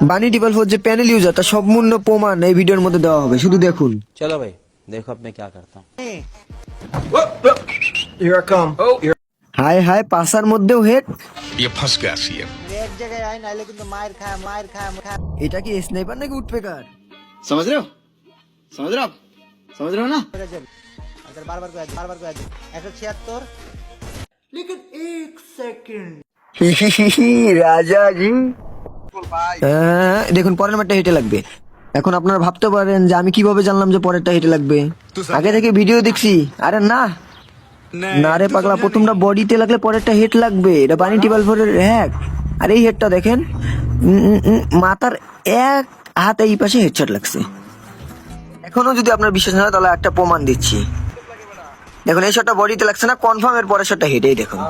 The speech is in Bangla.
বানি টিপল ফোর যে প্যানেল ইউজার তার সম্পূর্ণ প্রমাণ এই ভিডিওর মধ্যে দেওয়া হবে, শুধু দেখুন। चलो भाई देखो अब मैं क्या करता हूँ। হায় হায়, পাশার মধ্যেও হেড। ये फंस गया सीएम। এক জায়গায় আয় নাইলে কিন্তু মায়ের খায়। এটা কি স্নাইপার নাকি উঠপেকার? समझ रहे हो आप समझ रहे हो ना। আচ্ছা বারবার করে 176। রাজা জি। দেখুন পরের ম্যাটটা হেঁটে লাগবে। এখন আপনারা ভাবতে পারেন যে আমি কিভাবে জানলাম যে পরেরটা হেঁটে লাগবে, আগে থেকে ভিডিও দেখছি। আরে না রে পাগলা, প্রথমটা বডিতে লাগলে পরেরটা হেড লাগবে। এটা বানি টিপল ফোরের হ্যাক। আর এই হেডটা দেখেন, মাথার এক হাত এই পাশে হেডশট লাগছে। এখনো যদি আপনার বিশ্বাস না হয় তাহলে একটা প্রমাণ দিচ্ছি। দেখুন এই শটটা বডিতে লাগছে না, কনফার্ম এর পরের শটটা হেডেই দেখুন।